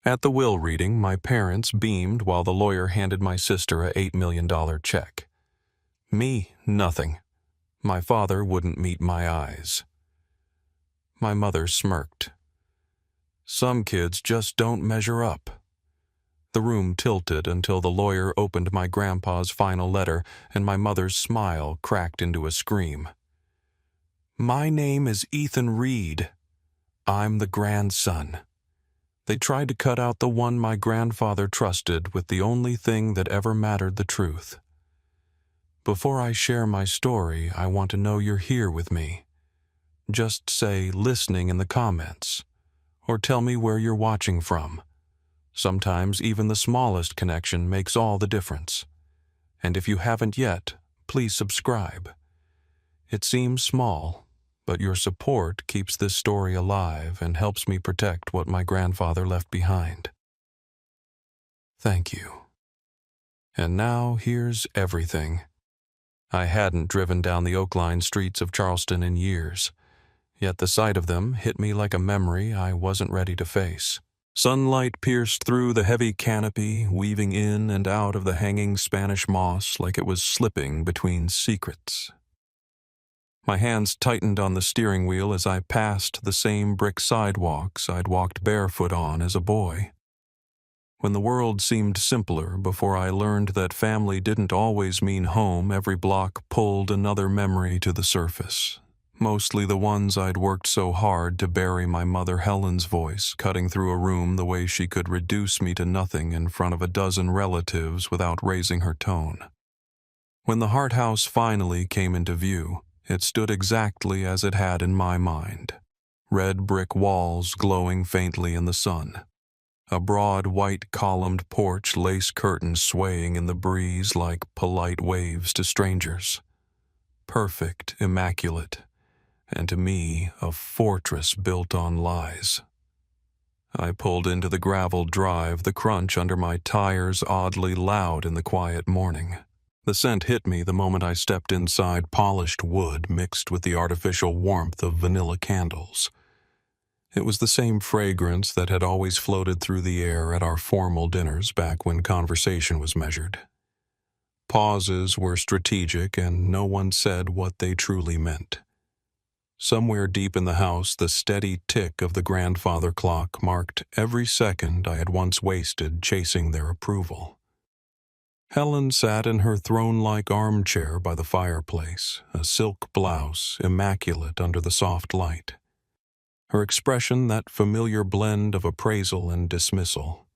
At the will reading, my parents beamed while the lawyer handed my sister a $8 million check. Me, nothing. My father wouldn't meet my eyes. My mother smirked. Some kids just don't measure up. The room tilted until the lawyer opened my grandpa's final letter and my mother's smile cracked into a scream. My name is Ethan Reed. I'm the grandson. They tried to cut out the one my grandfather trusted with the only thing that ever mattered, the truth. Before I share my story, I want to know you're here with me. Just say listening in the comments, or tell me where you're watching from. Sometimes even the smallest connection makes all the difference. And if you haven't yet, please subscribe. It seems small, but your support keeps this story alive and helps me protect what my grandfather left behind. Thank you. And now here's everything. I hadn't driven down the oak-lined streets of Charleston in years, yet the sight of them hit me like a memory I wasn't ready to face. Sunlight pierced through the heavy canopy, weaving in and out of the hanging Spanish moss like it was slipping between secrets. My hands tightened on the steering wheel as I passed the same brick sidewalks I'd walked barefoot on as a boy. When the world seemed simpler before I learned that family didn't always mean home, every block pulled another memory to the surface. Mostly the ones I'd worked so hard to bury my mother Helen's voice, cutting through a room the way she could reduce me to nothing in front of a dozen relatives without raising her tone. When the Hart House finally came into view, it stood exactly as it had in my mind. Red brick walls glowing faintly in the sun. A broad white columned porch, lace curtains swaying in the breeze like polite waves to strangers. Perfect, immaculate, and to me, a fortress built on lies. I pulled into the graveled drive, the crunch under my tires oddly loud in the quiet morning. The scent hit me the moment I stepped inside, polished wood mixed with the artificial warmth of vanilla candles. It was the same fragrance that had always floated through the air at our formal dinners back when conversation was measured. Pauses were strategic and no one said what they truly meant. Somewhere deep in the house, the steady tick of the grandfather clock marked every second I had once wasted chasing their approval. Helen sat in her throne-like armchair by the fireplace, a silk blouse immaculate under the soft light. Her expression that familiar blend of appraisal and dismissal.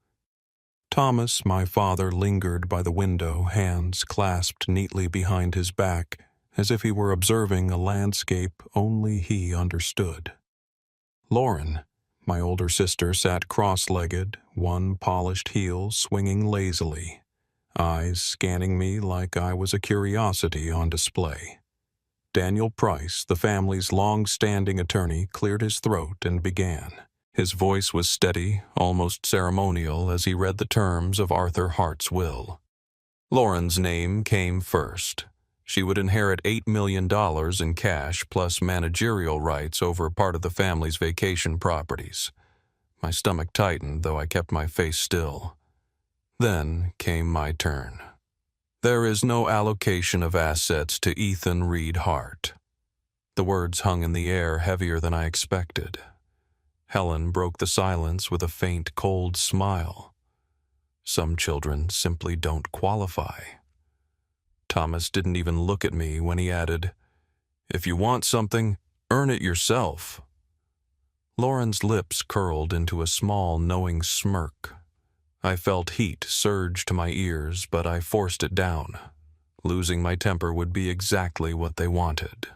Thomas, my father, lingered by the window, hands clasped neatly behind his back, as if he were observing a landscape only he understood. Lauren, my older sister, sat cross-legged, one polished heel swinging lazily, eyes scanning me like I was a curiosity on display. Daniel Price, the family's long-standing attorney, cleared his throat and began. His voice was steady, almost ceremonial, as he read the terms of Arthur Hart's will. Lauren's name came first. She would inherit $8 million in cash plus managerial rights over part of the family's vacation properties. My stomach tightened, though I kept my face still. Then came my turn. There is no allocation of assets to Ethan Reed Hart. The words hung in the air heavier than I expected. Helen broke the silence with a faint, cold smile. Some children simply don't qualify. Thomas didn't even look at me when he added, "If you want something, earn it yourself." Lauren's lips curled into a small, knowing smirk. I felt heat surge to my ears, but I forced it down. Losing my temper would be exactly what they wanted.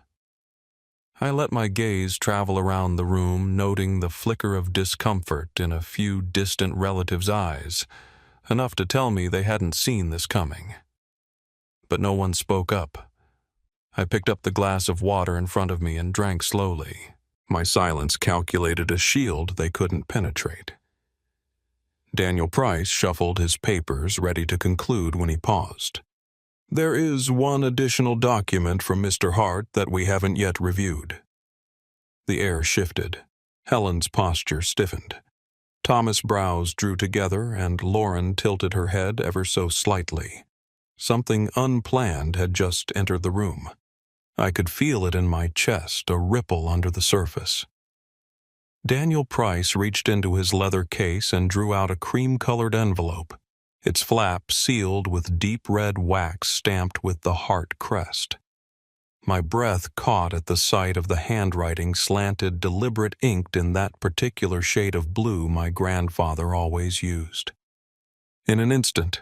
I let my gaze travel around the room, noting the flicker of discomfort in a few distant relatives' eyes, enough to tell me they hadn't seen this coming. But no one spoke up. I picked up the glass of water in front of me and drank slowly. My silence calculated a shield they couldn't penetrate. Daniel Price shuffled his papers, ready to conclude when he paused. "There is one additional document from Mr. Hart that we haven't yet reviewed." The air shifted. Helen's posture stiffened. Thomas' brows drew together and Lauren tilted her head ever so slightly. Something unplanned had just entered the room. I could feel it in my chest, a ripple under the surface. Daniel Price reached into his leather case and drew out a cream-colored envelope, its flap sealed with deep red wax stamped with the heart crest. My breath caught at the sight of the handwriting slanted, deliberate inked in that particular shade of blue my grandfather always used. In an instant,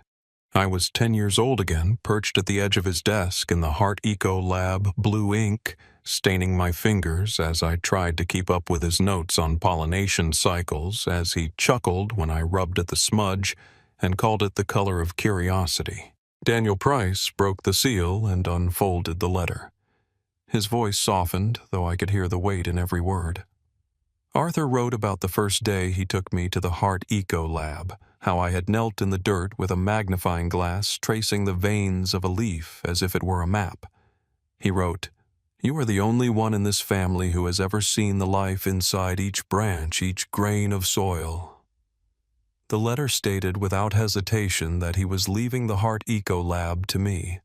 I was 10 years old again, perched at the edge of his desk in the Heart Eco Lab blue ink, staining my fingers as I tried to keep up with his notes on pollination cycles as he chuckled when I rubbed at the smudge and called it the color of curiosity. Daniel Price broke the seal and unfolded the letter. His voice softened, though I could hear the weight in every word. Arthur wrote about the first day he took me to the Heart Eco Lab, how I had knelt in the dirt with a magnifying glass tracing the veins of a leaf as if it were a map. He wrote, "You are the only one in this family who has ever seen the life inside each branch, each grain of soil." The letter stated without hesitation that he was leaving the Heart Eco Lab to me.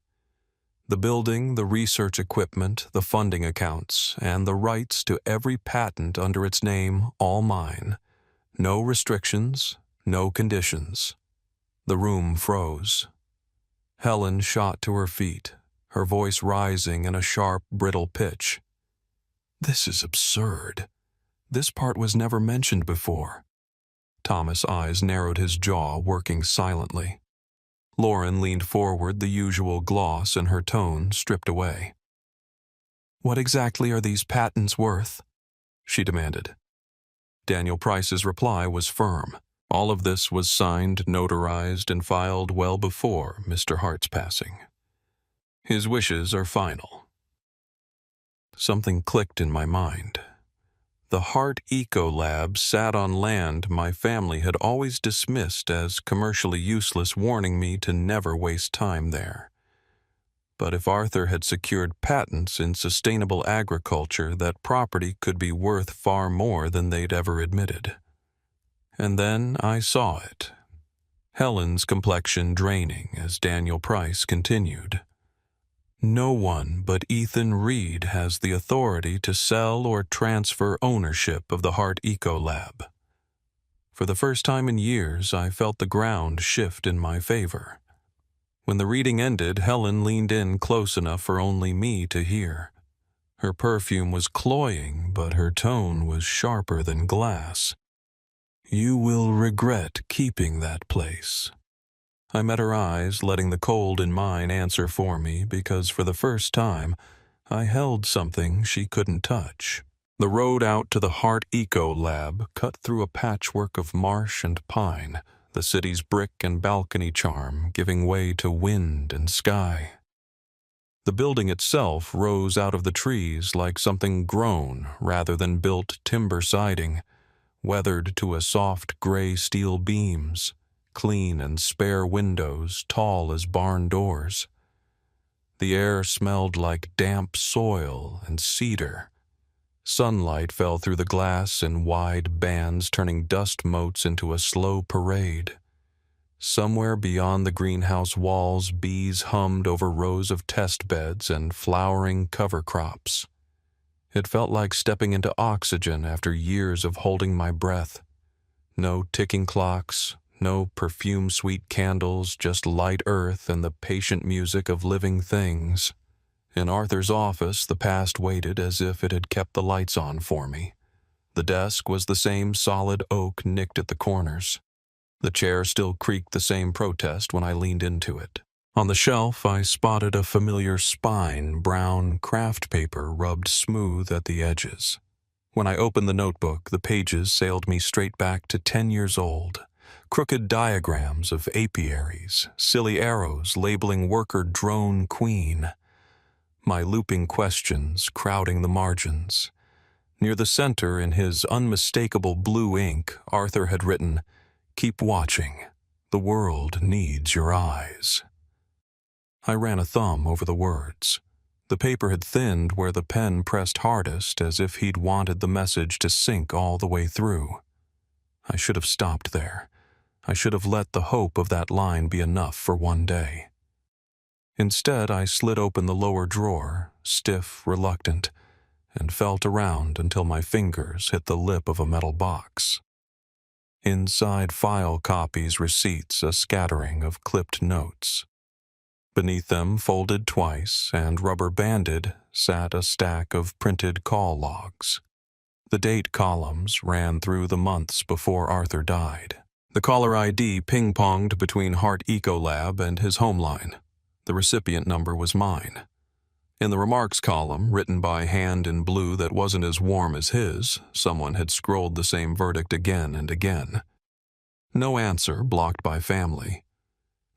The building, the research equipment, the funding accounts, and the rights to every patent under its name, all mine. No restrictions, no conditions. The room froze. Helen shot to her feet, her voice rising in a sharp, brittle pitch. "This is absurd. This part was never mentioned before." Thomas' eyes narrowed, his jaw working silently. Lauren leaned forward, the usual gloss in her tone stripped away. "What exactly are these patents worth?" she demanded. Daniel Price's reply was firm. All of this was signed, notarized, and filed well before Mr. Hart's passing. His wishes are final. Something clicked in my mind. The Heart Eco Lab sat on land my family had always dismissed as commercially useless, warning me to never waste time there. But if Arthur had secured patents in sustainable agriculture, that property could be worth far more than they'd ever admitted. And then I saw it. Helen's complexion draining as Daniel Price continued. "No one but Ethan Reed has the authority to sell or transfer ownership of the Heart Eco Lab." For the first time in years, I felt the ground shift in my favor. When the reading ended, Helen leaned in close enough for only me to hear. Her perfume was cloying, but her tone was sharper than glass. "You will regret keeping that place." I met her eyes, letting the cold in mine answer for me, because for the first time, I held something she couldn't touch. The road out to the Heart Eco Lab cut through a patchwork of marsh and pine, the city's brick and balcony charm giving way to wind and sky. The building itself rose out of the trees like something grown rather than built timber siding, weathered to a soft gray steel beams, clean and spare windows tall as barn doors. The air smelled like damp soil and cedar. Sunlight fell through the glass in wide bands, turning dust motes into a slow parade. Somewhere beyond the greenhouse walls, bees hummed over rows of test beds and flowering cover crops. It felt like stepping into oxygen after years of holding my breath. No ticking clocks, no perfume-sweet candles, just light earth and the patient music of living things. In Arthur's office, the past waited as if it had kept the lights on for me. The desk was the same solid oak nicked at the corners. The chair still creaked the same protest when I leaned into it. On the shelf, I spotted a familiar spine, brown craft paper rubbed smooth at the edges. When I opened the notebook, the pages sailed me straight back to 10 years old. Crooked diagrams of apiaries, silly arrows labeling worker drone queen. My looping questions crowding the margins. Near the center, in his unmistakable blue ink, Arthur had written, "Keep watching. The world needs your eyes." I ran a thumb over the words. The paper had thinned where the pen pressed hardest, as if he'd wanted the message to sink all the way through. I should have stopped there. I should have let the hope of that line be enough for one day. Instead, I slid open the lower drawer, stiff, reluctant, and felt around until my fingers hit the lip of a metal box. Inside file copies, receipts, a scattering of clipped notes. Beneath them, folded twice and rubber-banded, sat a stack of printed call logs. The date columns ran through the months before Arthur died. The caller ID ping-ponged between Heart Ecolab and his home line. The recipient number was mine. In the remarks column, written by hand in blue that wasn't as warm as his, someone had scrolled the same verdict again and again. No answer, blocked by family.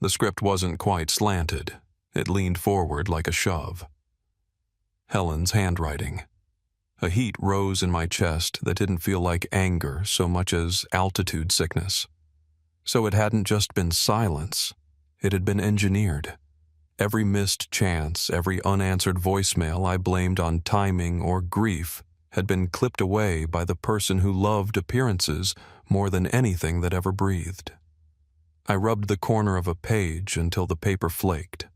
The script wasn't quite slanted. It leaned forward like a shove. Helen's handwriting. A heat rose in my chest that didn't feel like anger so much as altitude sickness. So it hadn't just been silence. It had been engineered. Every missed chance, every unanswered voicemail I blamed on timing or grief had been clipped away by the person who loved appearances more than anything that ever breathed. I rubbed the corner of a page until the paper flaked.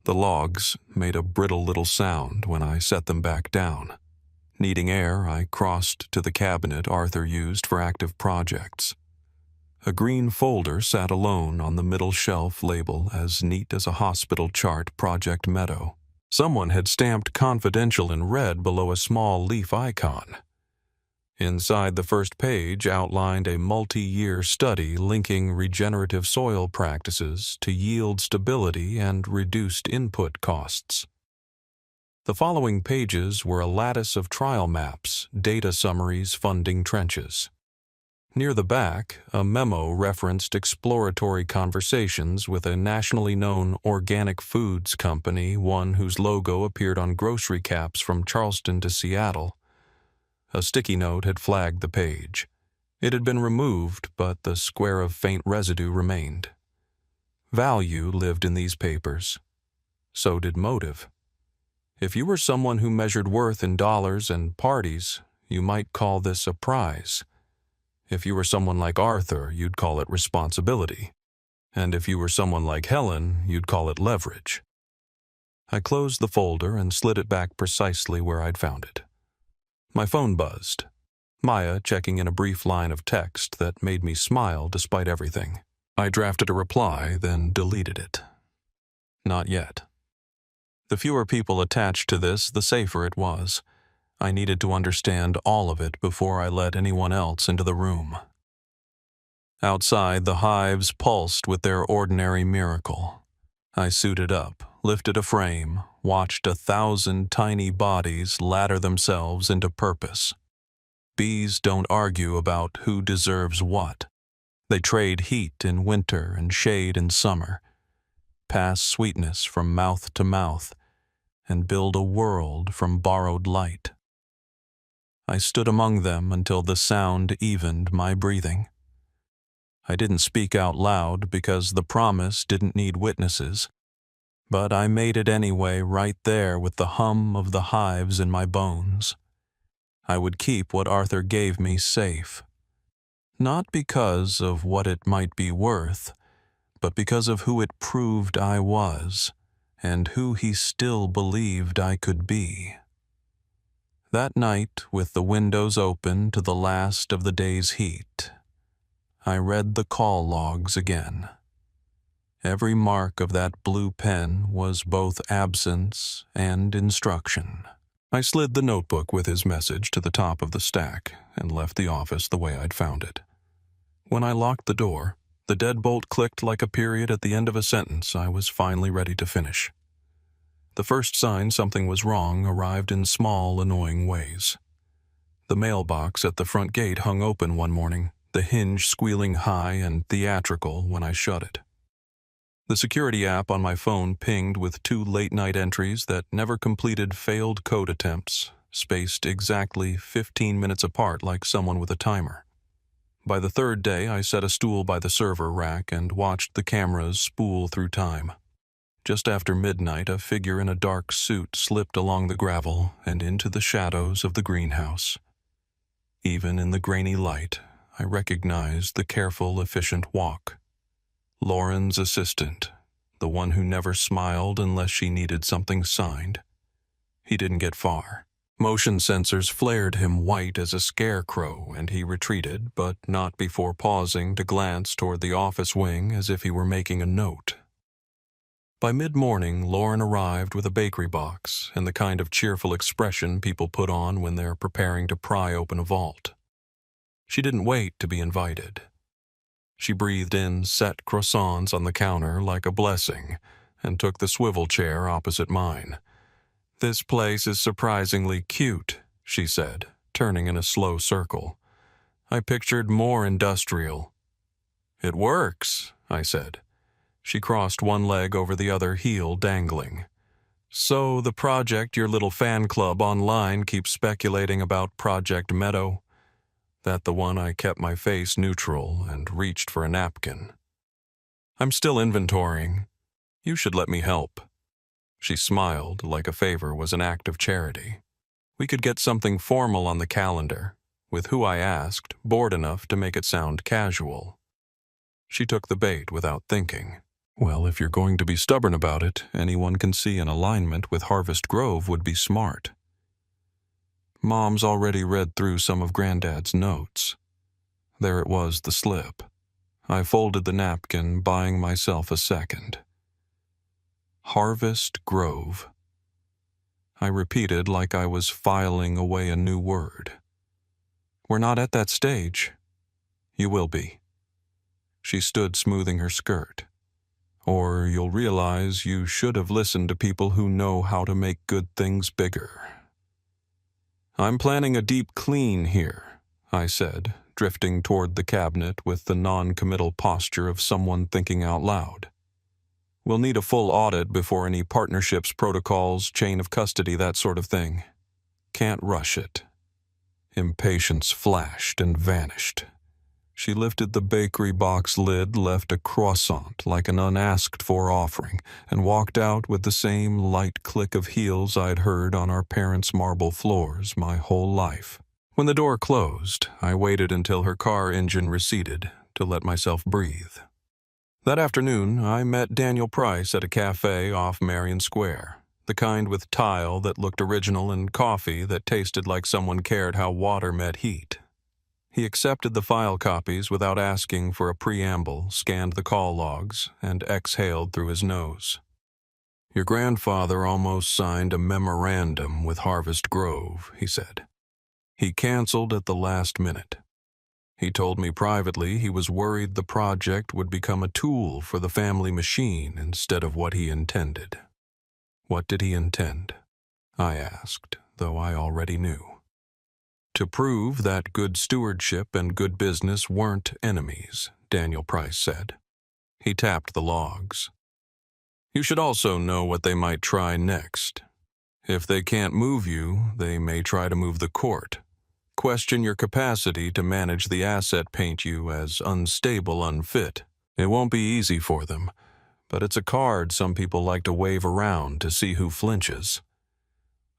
The logs made a brittle little sound when I set them back down. Needing air, I crossed to the cabinet Arthur used for active projects. A green folder sat alone on the middle shelf, label as neat as a hospital chart, Project Meadow. Someone had stamped confidential in red below a small leaf icon. Inside the first page outlined a multi-year study linking regenerative soil practices to yield stability and reduced input costs. The following pages were a lattice of trial maps, data summaries, funding trenches. Near the back, a memo referenced exploratory conversations with a nationally known organic foods company, one whose logo appeared on grocery caps from Charleston to Seattle. A sticky note had flagged the page. It had been removed, but the square of faint residue remained. Value lived in these papers. So did motive. If you were someone who measured worth in dollars and parties, you might call this a prize. If you were someone like Arthur, you'd call it responsibility. And if you were someone like Helen, you'd call it leverage. I closed the folder and slid it back precisely where I'd found it. My phone buzzed. Maya checking in a brief line of text that made me smile despite everything. I drafted a reply, then deleted it. Not yet. The fewer people attached to this, the safer it was. I needed to understand all of it before I let anyone else into the room. Outside, the hives pulsed with their ordinary miracle. I suited up, lifted a frame, watched 1,000 tiny bodies ladder themselves into purpose. Bees don't argue about who deserves what. They trade heat in winter and shade in summer, pass sweetness from mouth to mouth, and build a world from borrowed light. I stood among them until the sound evened my breathing. I didn't speak out loud because the promise didn't need witnesses, but I made it anyway right there with the hum of the hives in my bones. I would keep what Arthur gave me safe, not because of what it might be worth, but because of who it proved I was and who he still believed I could be. That night, with the windows open to the last of the day's heat, I read the call logs again. Every mark of that blue pen was both absence and instruction. I slid the notebook with his message to the top of the stack and left the office the way I'd found it. When I locked the door, the deadbolt clicked like a period at the end of a sentence I was finally ready to finish. The first sign something was wrong arrived in small, annoying ways. The mailbox at the front gate hung open one morning, the hinge squealing high and theatrical when I shut it. The security app on my phone pinged with 2 late-night entries that never completed failed code attempts, spaced exactly 15 minutes apart like someone with a timer. By the 3rd day, I set a stool by the server rack and watched the cameras spool through time. Just after midnight, a figure in a dark suit slipped along the gravel and into the shadows of the greenhouse. Even in the grainy light, I recognized the careful, efficient walk. Lauren's assistant, the one who never smiled unless she needed something signed. He didn't get far. Motion sensors flared him white as a scarecrow, and he retreated, but not before pausing to glance toward the office wing as if he were making a note. By mid-morning, Lauren arrived with a bakery box and the kind of cheerful expression people put on when they're preparing to pry open a vault. She didn't wait to be invited. She breathed in set croissants on the counter like a blessing and took the swivel chair opposite mine. "This place is surprisingly cute," she said, turning in a slow circle. "I pictured more industrial." "It works," I said. She crossed one leg over the other, heel dangling. "So the project your little fan club online keeps speculating about, Project Meadow? That the one?" I kept my face neutral and reached for a napkin. "I'm still inventorying. You should let me help." She smiled like a favor was an act of charity. "We could get something formal on the calendar, with who I asked, bored enough to make it sound casual." She took the bait without thinking. "Well, if you're going to be stubborn about it, anyone can see an alignment with Harvest Grove would be smart. Mom's already read through some of Granddad's notes." There it was, the slip. I folded the napkin, buying myself a second. Harvest Grove. I repeated like I was filing away a new word. "We're not at that stage." "You will be." She stood smoothing her skirt. "Or you'll realize you should have listened to people who know how to make good things bigger." "I'm planning a deep clean here," I said, drifting toward the cabinet with the non-committal posture of someone thinking out loud. "We'll need a full audit before any partnerships, protocols, chain of custody, that sort of thing. Can't rush it." Impatience flashed and vanished. She lifted the bakery box lid, left a croissant like an unasked-for offering, and walked out with the same light click of heels I'd heard on our parents' marble floors my whole life. When the door closed, I waited until her car engine receded to let myself breathe. That afternoon, I met Daniel Price at a cafe off Marion Square, the kind with tile that looked original and coffee that tasted like someone cared how water met heat. He accepted the file copies without asking for a preamble, scanned the call logs, and exhaled through his nose. "Your grandfather almost signed a memorandum with Harvest Grove," he said. "He canceled at the last minute. He told me privately he was worried the project would become a tool for the family machine instead of what he intended." "What did he intend?" I asked, though I already knew. "To prove that good stewardship and good business weren't enemies," Daniel Price said. He tapped the logs. "You should also know what they might try next. If they can't move you, they may try to move the court. Question your capacity to manage the asset, paint you as unstable, unfit. It won't be easy for them, but it's a card some people like to wave around to see who flinches."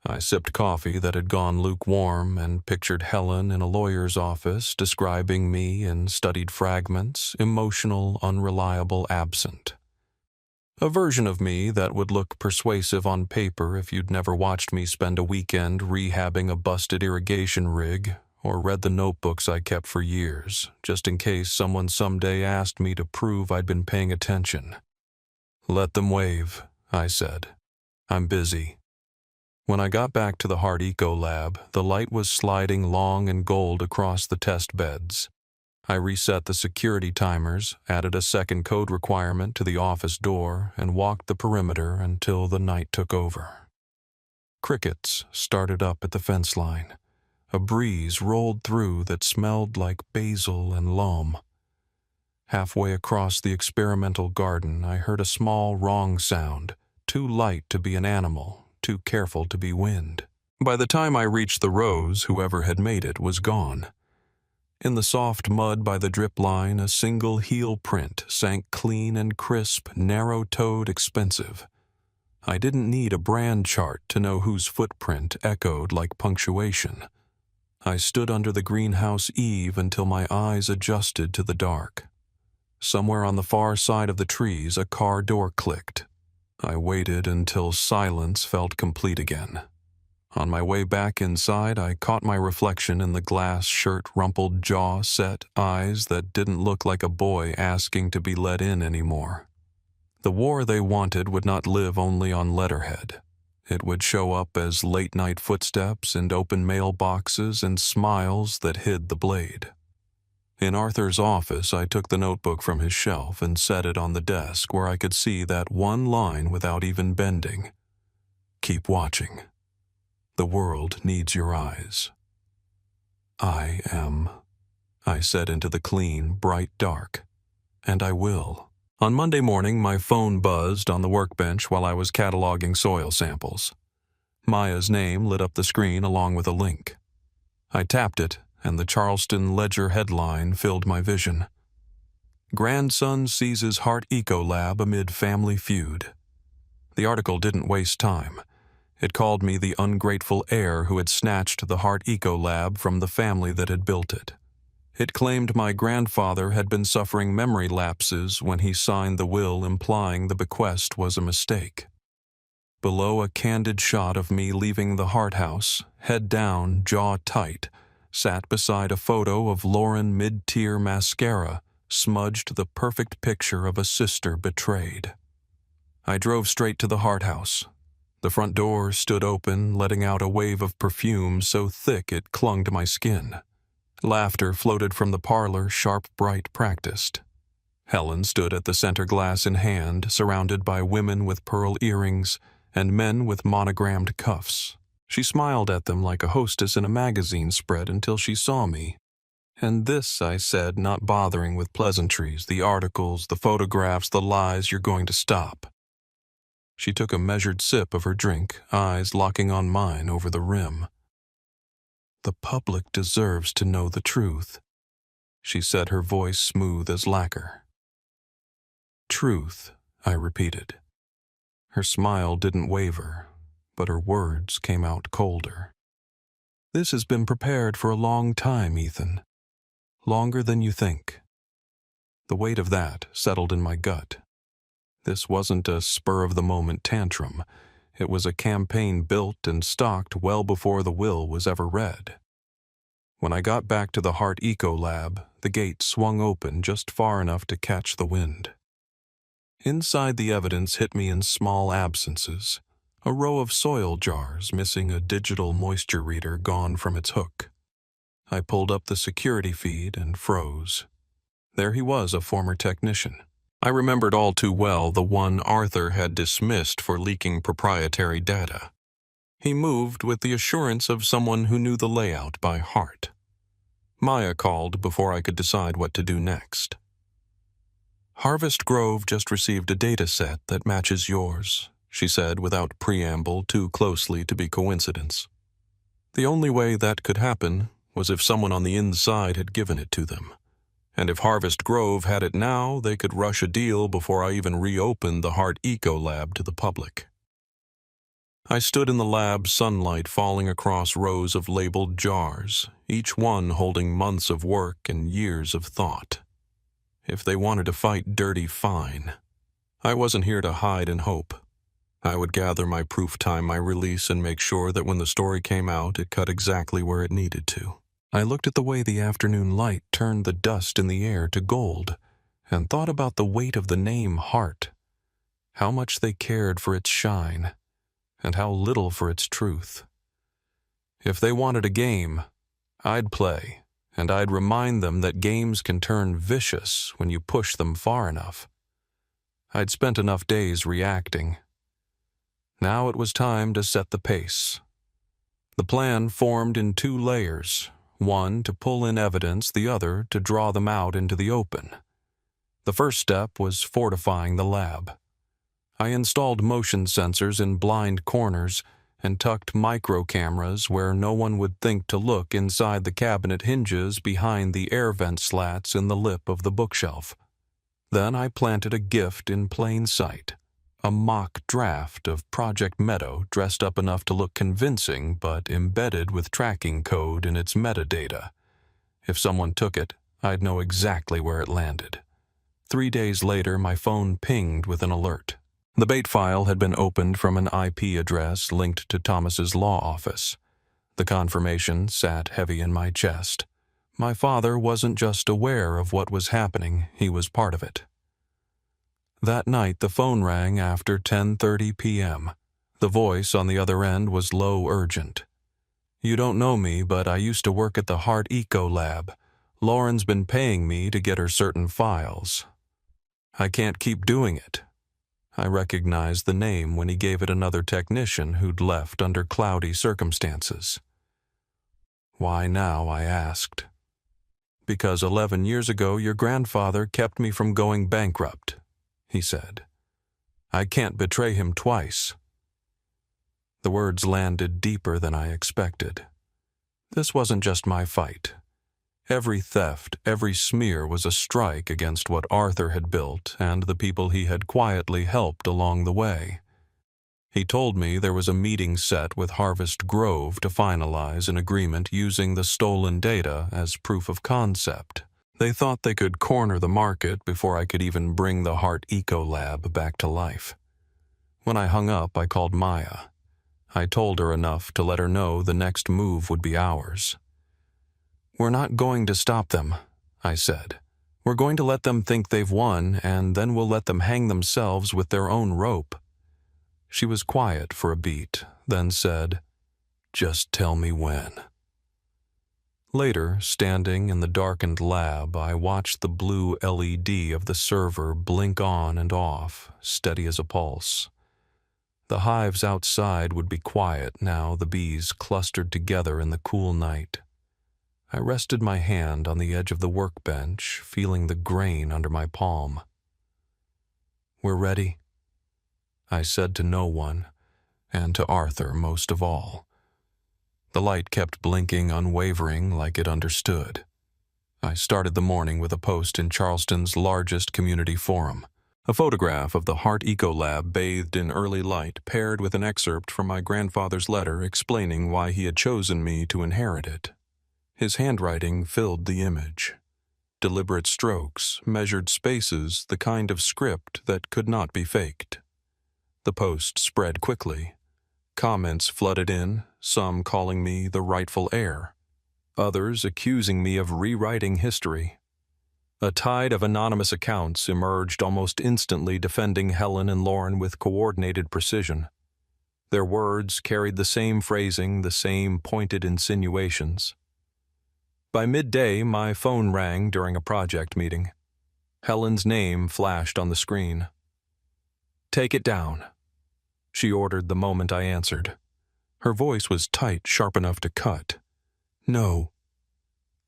I sipped coffee that had gone lukewarm and pictured Helen in a lawyer's office describing me in studied fragments, emotional, unreliable, absent. A version of me that would look persuasive on paper if you'd never watched me spend a weekend rehabbing a busted irrigation rig or read the notebooks I kept for years, just in case someone someday asked me to prove I'd been paying attention. "Let them wave," I said. "I'm busy." When I got back to the Hard Eco Lab, the light was sliding long and gold across the test beds. I reset the security timers, added a second code requirement to the office door, and walked the perimeter until the night took over. Crickets started up at the fence line. A breeze rolled through that smelled like basil and loam. Halfway across the experimental garden, I heard a small wrong sound, too light to be an animal, too careful to be wind. By the time I reached the rows, whoever had made it was gone. In the soft mud by the drip line, a single heel print sank clean and crisp, narrow-toed, expensive. I didn't need a brand chart to know whose footprint echoed like punctuation. I stood under the greenhouse eave until my eyes adjusted to the dark. Somewhere on the far side of the trees, a car door clicked. I waited until silence felt complete again. On my way back inside, I caught my reflection in the glass shirt, rumpled jaw, set eyes that didn't look like a boy asking to be let in anymore. The war they wanted would not live only on letterhead. It would show up as late-night footsteps and open mailboxes and smiles that hid the blade. In Arthur's office, I took the notebook from his shelf and set it on the desk where I could see that one line without even bending. Keep watching. The world needs your eyes. I said into the clean, bright dark. And I will. On Monday morning, my phone buzzed on the workbench while I was cataloging soil samples. Maya's name lit up the screen along with a link. I tapped it, and the Charleston Ledger headline filled my vision. Grandson seizes Heart Eco Lab amid family feud. The article didn't waste time. It called me the ungrateful heir who had snatched the Heart Eco Lab from the family that had built it. It claimed my grandfather had been suffering memory lapses when he signed the will implying the bequest was a mistake. Below, a candid shot of me leaving the Hart House, head down, jaw tight, sat beside a photo of Lauren mid-tier mascara, smudged the perfect picture of a sister betrayed. I drove straight to the Hart House. The front door stood open, letting out a wave of perfume so thick it clung to my skin. Laughter floated from the parlor, sharp, bright, practiced. Helen stood at the center glass in hand, surrounded by women with pearl earrings and men with monogrammed cuffs. She smiled at them like a hostess in a magazine spread until she saw me. And this, I said, not bothering with pleasantries, the articles, the photographs, the lies, you're going to stop. She took a measured sip of her drink, eyes locking on mine over the rim. The public deserves to know the truth, she said, her voice smooth as lacquer. Truth, I repeated. Her smile didn't waver, but her words came out colder. This has been prepared for a long time, Ethan. Longer than you think. The weight of that settled in my gut. This wasn't a spur-of-the-moment tantrum. It was a campaign built and stocked well before the will was ever read. When I got back to the Heart Eco Lab, the gate swung open just far enough to catch the wind. Inside, the evidence hit me in small absences. A row of soil jars missing a digital moisture reader gone from its hook. I pulled up the security feed and froze. There he was, a former technician. I remembered all too well the one Arthur had dismissed for leaking proprietary data. He moved with the assurance of someone who knew the layout by heart. Maya called before I could decide what to do next. Harvest Grove just received a data set that matches yours, she said without preamble too closely to be coincidence. The only way that could happen was if someone on the inside had given it to them. And if Harvest Grove had it now, they could rush a deal before I even reopened the Heart Eco Lab to the public. I stood in the lab, sunlight falling across rows of labeled jars, each one holding months of work and years of thought. If they wanted to fight dirty, fine. I wasn't here to hide and hope. I would gather my proof time, my release, and make sure that when the story came out, it cut exactly where it needed to. I looked at the way the afternoon light turned the dust in the air to gold and thought about the weight of the name Heart, how much they cared for its shine, and how little for its truth. If they wanted a game, I'd play, and I'd remind them that games can turn vicious when you push them far enough. I'd spent enough days reacting. Now it was time to set the pace. The plan formed in 2 layers. One to pull in evidence, the other to draw them out into the open. The first step was fortifying the lab. I installed motion sensors in blind corners and tucked micro cameras where no one would think to look inside the cabinet hinges behind the air vent slats in the lip of the bookshelf. Then I planted a gift in plain sight, A mock draft of Project Meadow dressed up enough to look convincing but embedded with tracking code in its metadata. If someone took it, I'd know exactly where it landed. 3 days later, my phone pinged with an alert. The bait file had been opened from an IP address linked to Thomas's law office. The confirmation sat heavy in my chest. My father wasn't just aware of what was happening, he was part of it. That night, the phone rang after 10:30 p.m. The voice on the other end was low urgent. "You don't know me, but I used to work at the Heart Eco Lab. Lauren's been paying me to get her certain files. I can't keep doing it." I recognized the name when he gave it another technician who'd left under cloudy circumstances. "Why now?" I asked. "Because 11 years ago your grandfather kept me from going bankrupt," he said. "I can't betray him twice." The words landed deeper than I expected. This wasn't just my fight. Every theft, every smear was a strike against what Arthur had built and the people he had quietly helped along the way. He told me there was a meeting set with Harvest Grove to finalize an agreement using the stolen data as proof of concept. They thought they could corner the market before I could even bring the Heart Eco Lab back to life. When I hung up, I called Maya. I told her enough to let her know the next move would be ours. "We're not going to stop them," I said. "We're going to let them think they've won, and then we'll let them hang themselves with their own rope." She was quiet for a beat, then said, "Just tell me when." Later, standing in the darkened lab, I watched the blue LED of the server blink on and off, steady as a pulse. The hives outside would be quiet now the bees clustered together in the cool night. I rested my hand on the edge of the workbench, feeling the grain under my palm. "We're ready," I said to no one, and to Arthur most of all. The light kept blinking unwavering like it understood. I started the morning with a post in Charleston's largest community forum. A photograph of the Heart Eco Lab bathed in early light paired with an excerpt from my grandfather's letter explaining why he had chosen me to inherit it. His handwriting filled the image. Deliberate strokes, measured spaces, the kind of script that could not be faked. The post spread quickly. Comments flooded in, some calling me the rightful heir, others accusing me of rewriting history. A tide of anonymous accounts emerged almost instantly defending Helen and Lauren with coordinated precision. Their words carried the same phrasing, the same pointed insinuations. By midday, my phone rang during a project meeting. Helen's name flashed on the screen. "Take it down," she ordered the moment I answered. Her voice was tight, sharp enough to cut. "No,"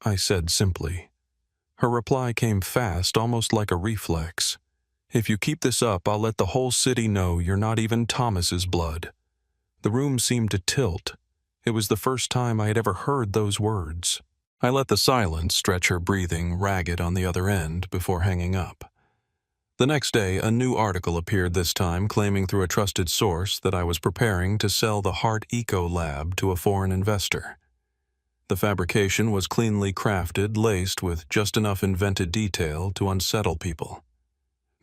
I said simply. Her reply came fast, almost like a reflex. "If you keep this up, I'll let the whole city know you're not even Thomas's blood." The room seemed to tilt. It was the first time I had ever heard those words. I let the silence stretch her breathing ragged on the other end before hanging up. The next day, a new article appeared, this time claiming through a trusted source that I was preparing to sell the Heart Eco Lab to a foreign investor. The fabrication was cleanly crafted, laced with just enough invented detail to unsettle people.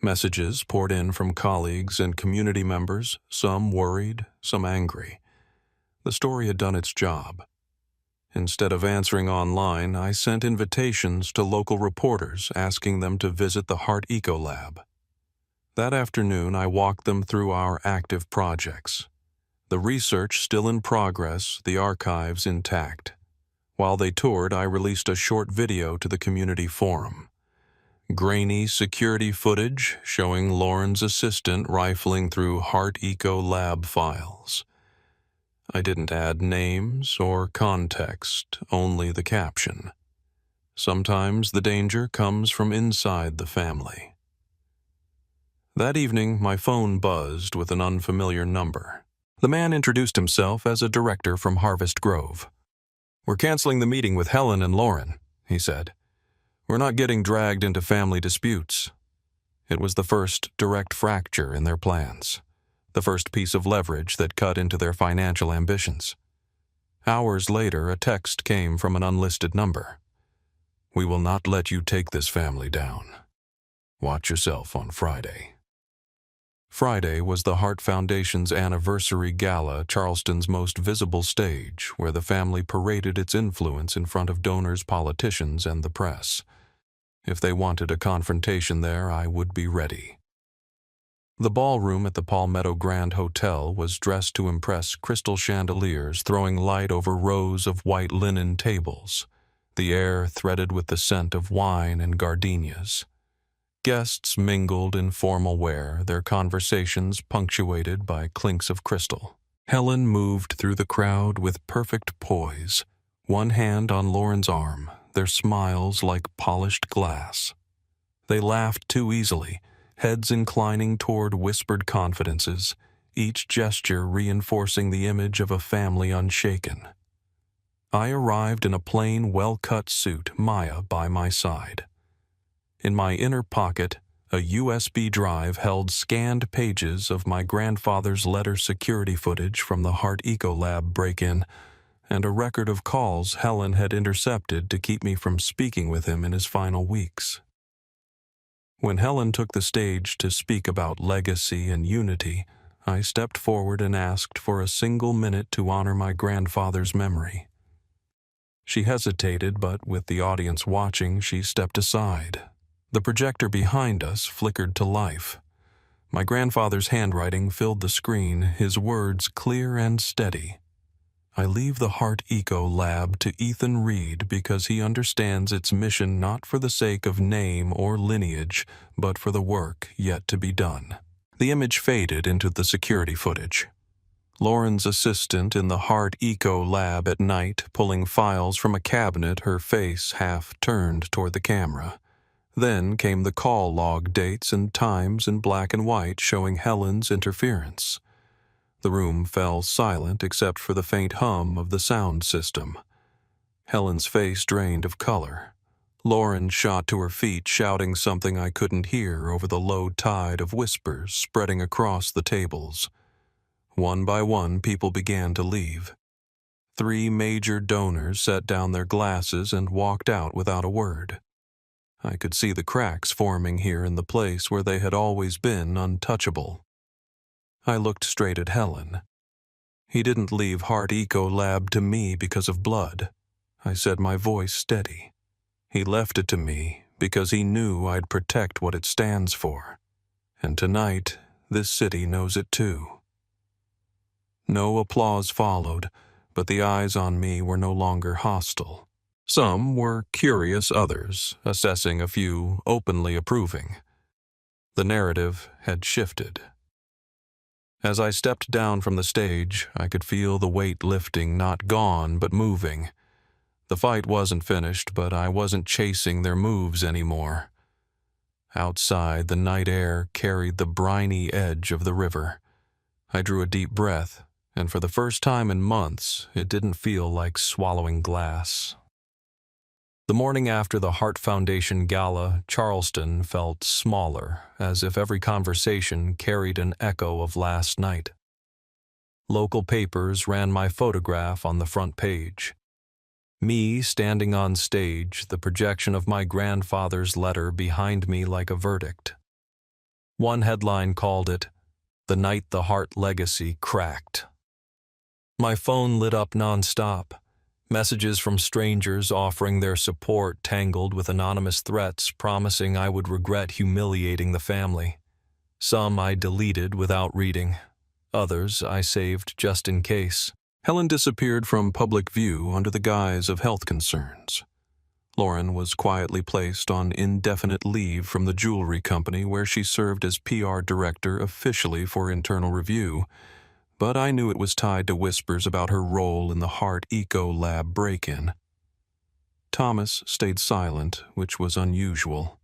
Messages poured in from colleagues and community members, some worried, some angry. The story had done its job. Instead of answering online, I sent invitations to local reporters asking them to visit the Heart Eco Lab. That afternoon, I walked them through our active projects. The research still in progress, the archives intact. While they toured, I released a short video to the community forum. Grainy security footage showing Lauren's assistant rifling through Heart Eco Lab files. I didn't add names or context, only the caption. Sometimes the danger comes from inside the family. That evening, my phone buzzed with an unfamiliar number. The man introduced himself as a director from Harvest Grove. "We're canceling the meeting with Helen and Lauren," he said. "We're not getting dragged into family disputes." It was the first direct fracture in their plans, the first piece of leverage that cut into their financial ambitions. Hours later, a text came from an unlisted number. "We will not let you take this family down. Watch yourself on Friday." Friday was the Hart Foundation's anniversary gala, Charleston's most visible stage, where the family paraded its influence in front of donors, politicians, and the press. If they wanted a confrontation there, I would be ready. The ballroom at the Palmetto Grand Hotel was dressed to impress, crystal chandeliers throwing light over rows of white linen tables, the air threaded with the scent of wine and gardenias. Guests mingled in formal wear, their conversations punctuated by clinks of crystal. Helen moved through the crowd with perfect poise, one hand on Lauren's arm, their smiles like polished glass. They laughed too easily, heads inclining toward whispered confidences, each gesture reinforcing the image of a family unshaken. I arrived in a plain, well-cut suit, Maya by my side. In my inner pocket, a USB drive held scanned pages of my grandfather's letter security footage from the Hart Ecolab break-in, and a record of calls Helen had intercepted to keep me from speaking with him in his final weeks. When Helen took the stage to speak about legacy and unity, I stepped forward and asked for a single minute to honor my grandfather's memory. She hesitated, but with the audience watching, she stepped aside. The projector behind us flickered to life. My grandfather's handwriting filled the screen, his words clear and steady. "I leave the Hart Eco Lab to Ethan Reed because he understands its mission not for the sake of name or lineage, but for the work yet to be done." The image faded into the security footage. Lauren's assistant in the Hart Eco Lab at night, pulling files from a cabinet, her face half turned toward the camera. Then came the call log dates and times in black and white showing Helen's interference. The room fell silent except for the faint hum of the sound system. Helen's face drained of color. Lauren shot to her feet, shouting something I couldn't hear over the low tide of whispers spreading across the tables. One by one, people began to leave. 3 major donors set down their glasses and walked out without a word. I could see the cracks forming here in the place where they had always been untouchable. I looked straight at Helen. "He didn't leave Hart Eco Lab to me because of blood," I said, my voice steady. "He left it to me because he knew I'd protect what it stands for. And tonight, this city knows it too." No applause followed, but the eyes on me were no longer hostile. Some were curious, others assessing, a few openly approving. The narrative had shifted. As I stepped down from the stage, I could feel the weight lifting, not gone, but moving. The fight wasn't finished, but I wasn't chasing their moves anymore. Outside, the night air carried the briny edge of the river. I drew a deep breath, and for the first time in months, it didn't feel like swallowing glass. The morning after the Hart Foundation Gala, Charleston felt smaller, as if every conversation carried an echo of last night. Local papers ran my photograph on the front page. Me standing on stage, the projection of my grandfather's letter behind me like a verdict. One headline called it, "The Night the Hart Legacy Cracked." My phone lit up nonstop. Messages from strangers offering their support tangled with anonymous threats promising I would regret humiliating the family. Some I deleted without reading. Others I saved just in case. Helen disappeared from public view under the guise of health concerns. Lauren was quietly placed on indefinite leave from the jewelry company where she served as PR director officially for internal review, but I knew it was tied to whispers about her role in the Hart Eco Lab break-in. Thomas stayed silent, which was unusual.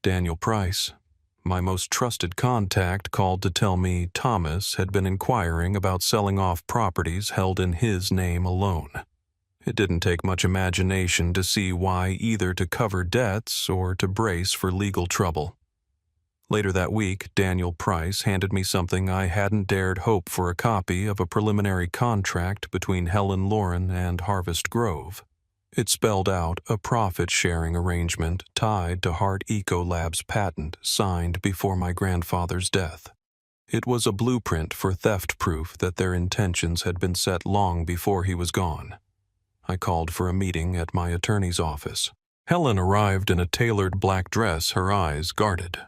Daniel Price, my most trusted contact, called to tell me Thomas had been inquiring about selling off properties held in his name alone. It didn't take much imagination to see why, either to cover debts or to brace for legal trouble. Later that week, Daniel Price handed me something I hadn't dared hope for: a copy of a preliminary contract between Helen Lauren and Harvest Grove. It spelled out a profit-sharing arrangement tied to Heart Eco Lab's patent signed before my grandfather's death. It was a blueprint for theft proof that their intentions had been set long before he was gone. I called for a meeting at my attorney's office. Helen arrived in a tailored black dress, her eyes guarded.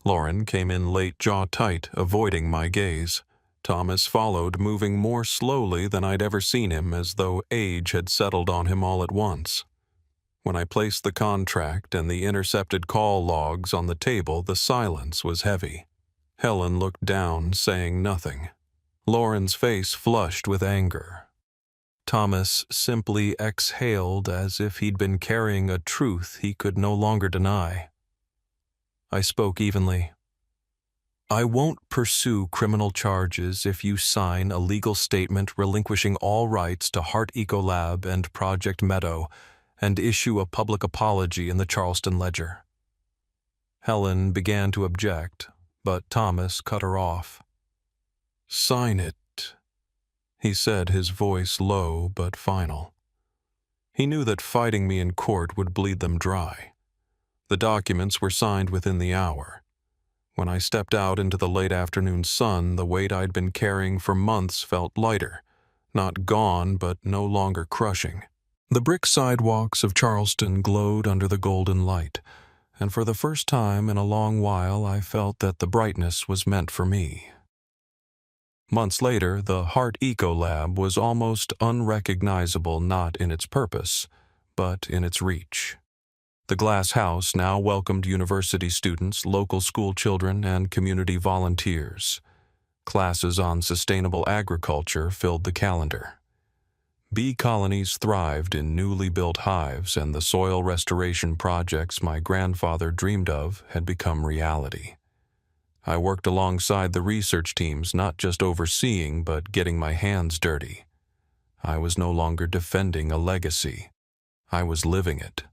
Lauren came in late, jaw tight, avoiding my gaze. Thomas followed, moving more slowly than I'd ever seen him, as though age had settled on him all at once. When I placed the contract and the intercepted call logs on the table, the silence was heavy. Helen looked down, saying nothing. Lauren's face flushed with anger. Thomas simply exhaled, as if he'd been carrying a truth he could no longer deny. I spoke evenly. "I won't pursue criminal charges if you sign a legal statement relinquishing all rights to Heart Ecolab and Project Meadow and issue a public apology in the Charleston Ledger." Helen began to object, but Thomas cut her off. "Sign it," he said, his voice low but final. He knew that fighting me in court would bleed them dry. The documents were signed within the hour. When I stepped out into the late afternoon sun, the weight I'd been carrying for months felt lighter, not gone, but no longer crushing. The brick sidewalks of Charleston glowed under the golden light, and for the first time in a long while I felt that the brightness was meant for me. Months later, the Heart Eco Lab was almost unrecognizable, not in its purpose, but in its reach. The glass house now welcomed university students, local school children, and community volunteers. Classes on sustainable agriculture filled the calendar. Bee colonies thrived in newly built hives, and the soil restoration projects my grandfather dreamed of had become reality. I worked alongside the research teams, not just overseeing, but getting my hands dirty. I was no longer defending a legacy. I was living it.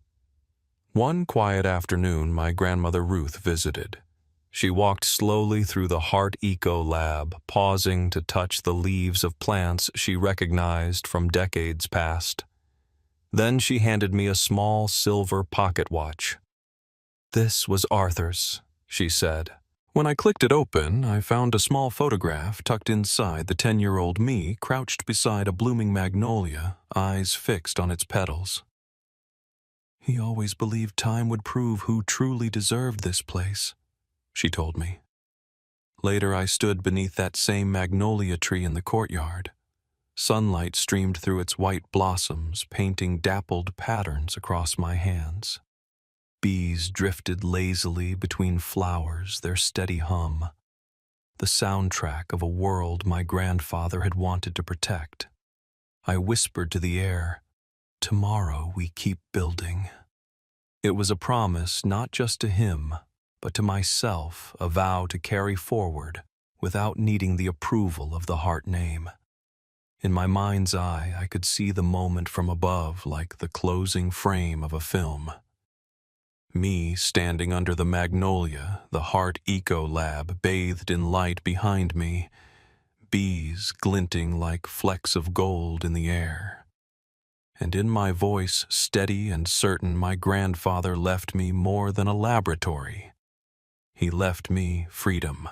One quiet afternoon, my grandmother Ruth visited. She walked slowly through the Heart Eco Lab, pausing to touch the leaves of plants she recognized from decades past. Then she handed me a small silver pocket watch. "This was Arthur's," she said. When I clicked it open, I found a small photograph tucked inside. The 10-year-old me crouched beside a blooming magnolia, eyes fixed on its petals. "He always believed time would prove who truly deserved this place," she told me. Later, I stood beneath that same magnolia tree in the courtyard. Sunlight streamed through its white blossoms, painting dappled patterns across my hands. Bees drifted lazily between flowers, their steady hum, the soundtrack of a world my grandfather had wanted to protect. I whispered to the air, "Tomorrow we keep building." It was a promise not just to him, but to myself, a vow to carry forward without needing the approval of the Heart name. In my mind's eye, I could see the moment from above like the closing frame of a film. Me standing under the magnolia, the Heart Eco Lab bathed in light behind me, bees glinting like flecks of gold in the air. And in my voice, steady and certain, my grandfather left me more than a laboratory. He left me freedom.